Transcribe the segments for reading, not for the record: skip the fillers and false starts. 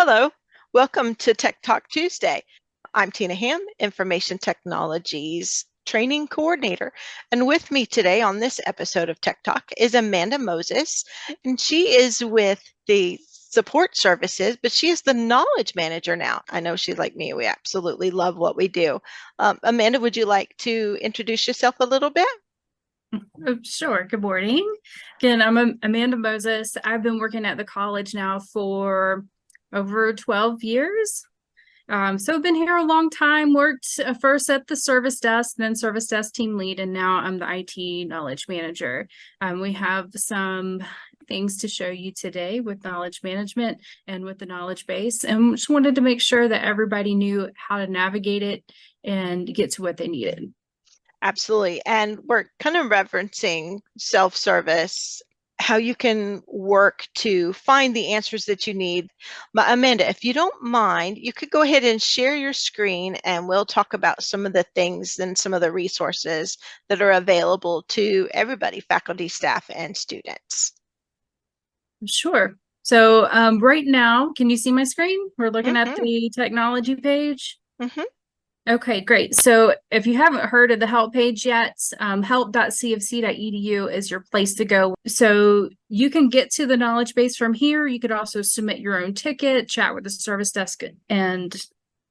Hello, welcome to Tech Talk Tuesday. I'm Tina Ham, Information Technologies Training Coordinator. And with me today on this episode of Tech Talk is Amanda Moses. And she is with the support services, but she is the knowledge manager now. I know she's like me. We absolutely love what we do. Amanda, would you like to introduce yourself a little bit? Sure. Good morning. Again, I'm Amanda Moses. I've been working at the college now for over 12 years. So I've been here a long time, worked first at the service desk, then service desk team lead, and now I'm the IT knowledge manager. We have some things to show you today with knowledge management and with the knowledge base, and just wanted to make sure that everybody knew how to navigate it and get to what they needed. Absolutely. And we're kind of referencing self-service, how you can work to find the answers that you need. But Amanda, if you don't mind, you could go ahead and share your screen and we'll talk about some of the things and some of the resources that are available to everybody, faculty, staff, and students. Sure. So right now, can you see my screen? We're looking at Mm-hmm. the technology page. Mm-hmm. Okay, great. So if you haven't heard of the help page yet, help.cfc.edu is your place to go. So you can get to the knowledge base from here. You could also submit your own ticket, chat with the service desk, and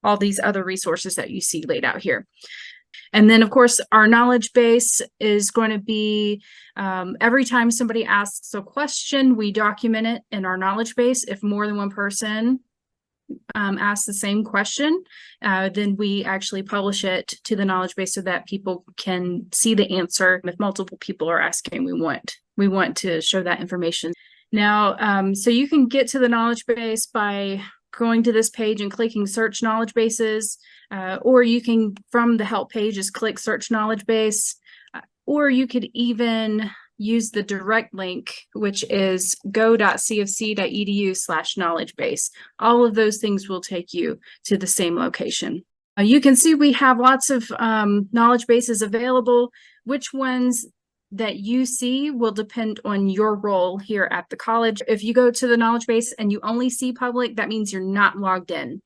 all these other resources that you see laid out here. And then, of course, our knowledge base is going to be every time somebody asks a question, we document it in our knowledge base. If more than one person asks the same question, then we actually publish it to the knowledge base so that people can see the answer. If multiple people are asking, we want to show that information. Now, so you can get to the knowledge base by going to this page and clicking search knowledge bases, or you can, from the help page, just click search knowledge base, or you could even use the direct link, which is go.cfc.edu/knowledge base. All of those things will take you to the same location. You can see we have lots of knowledge bases available. Which ones that you see will depend on your role here at the college. If you go to the knowledge base and you only see public, that means you're not logged in.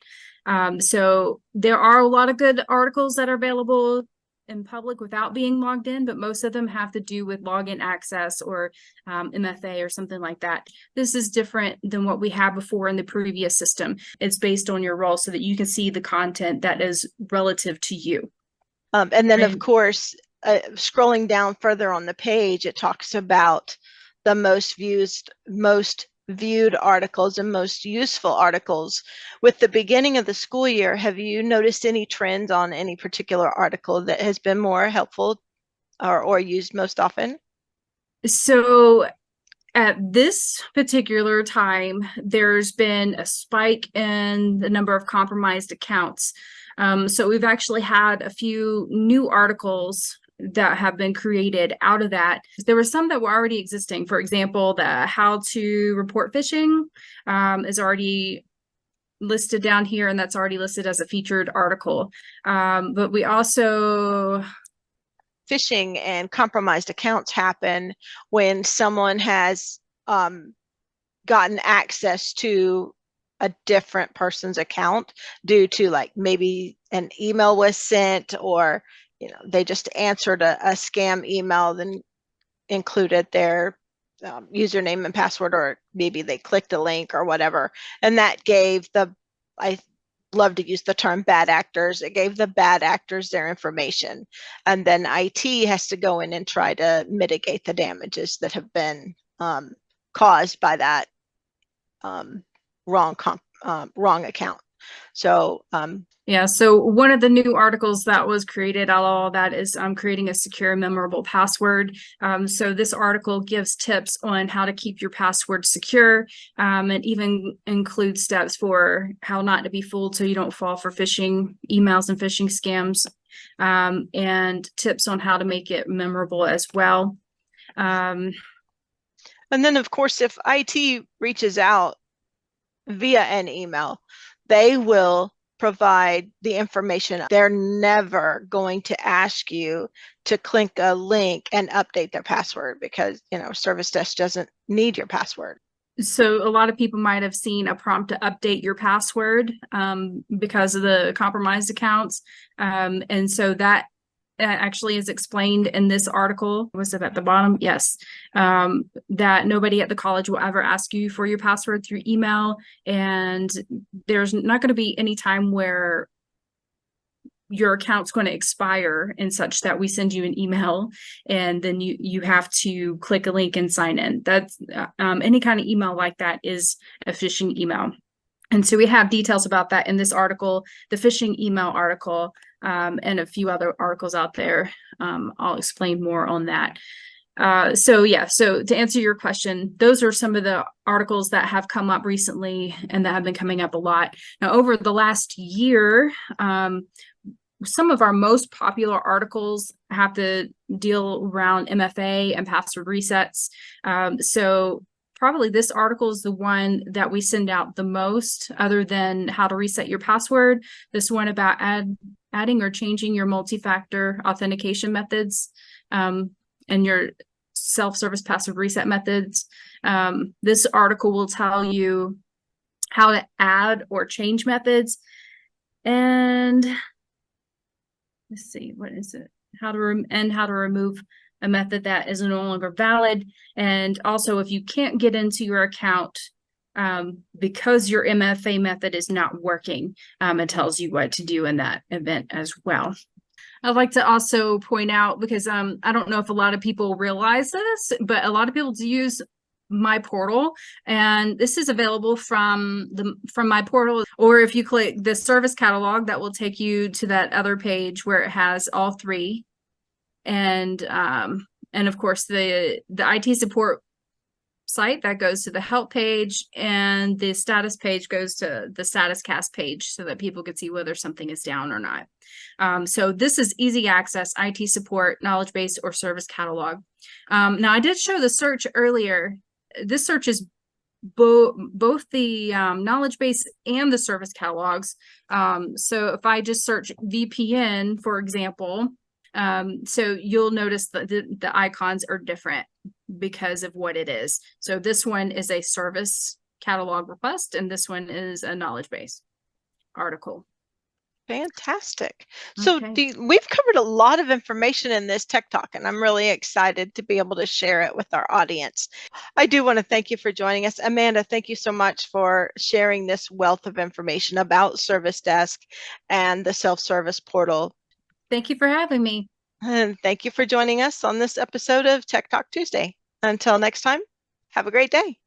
So there are a lot of good articles that are available in public without being logged in, but most of them have to do with login access or MFA or something like that. This is different than what we had before in the previous system. It's based on your role so that you can see the content that is relative to you. And then, of And course, scrolling down further on the page, it talks about the most viewed articles and most useful articles. With the beginning of the school year, have you noticed any trends on any particular article that has been more helpful or used most often? so at this particular time, there's been a spike in the number of compromised accounts. So we've actually had a few new articles that have been created out of that. There were some that were already existing. For example, the how to report phishing is already listed down here, and that's already listed as a featured article. But we also Phishing and compromised accounts happen when someone has gotten access to a different person's account due to, like, maybe an email was sent, or they just answered a scam email, then included their username and password, or maybe they clicked a link or whatever, and that gave I love to use the term bad actors. It gave the bad actors their information, and then IT has to go in and try to mitigate the damages that have been caused by that um, wrong account. So yeah, so one of the new articles that was created out of all that is creating a secure, memorable password. So this article gives tips on how to keep your password secure, and even includes steps for how not to be fooled so you don't fall for phishing emails and phishing scams, and tips on how to make it memorable as well. and then, of course, if IT reaches out via an email, they will provide the information. They're never going to ask you to click a link and update their password, because service desk doesn't need your password. So a lot of people might have seen a prompt to update your password because of the compromised accounts. And so that actually is explained in this article. Was it at the bottom? Yes. That nobody at the college will ever ask you for your password through email. And there's not going to be any time where your account's going to expire and such that we send you an email and then you have to click a link and sign in. That's any kind of email like that is a phishing email. And so we have details about that in this article, the phishing email article, and a few other articles out there. I'll explain more on that. So to answer your question, those are some of the articles that have come up recently and that have been coming up a lot. Now, over the last year, some of our most popular articles have to deal around MFA and password resets. So probably this article is the one that we send out the most, other than how to reset your password. This one about adding or changing your multi-factor authentication methods and your self-service password reset methods. This article will tell you how to add or change methods. And let's see, what is it? How to remove a method that is no longer valid. And also, if you can't get into your account because your MFA method is not working, it tells you what to do in that event as well. I'd like to also point out, because I don't know if a lot of people realize this, but a lot of people do use My Portal, and this is available from My Portal, or if you click the service catalog, that will take you to that other page where it has all three. And of course the IT support site that goes to the help page, and the status page goes to the StatusCast page so that people can see whether something is down or not. So this is easy access, IT support, knowledge base, or service catalog. Now I did show the search earlier. This search is both the knowledge base and the service catalogs. So if I just search VPN, for example, so you'll notice that the icons are different because of what it is. So this one is a service catalog request, and this one is a knowledge base article. Fantastic. So Okay. we've covered a lot of information in this Tech Talk, and I'm really excited to be able to share it with our audience. I do want to thank you for joining us. Amanda, thank you so much for sharing this wealth of information about Service Desk and the self-service portal. Thank you for having me. And thank you for joining us on this episode of Tech Talk Tuesday. Until next time, have a great day.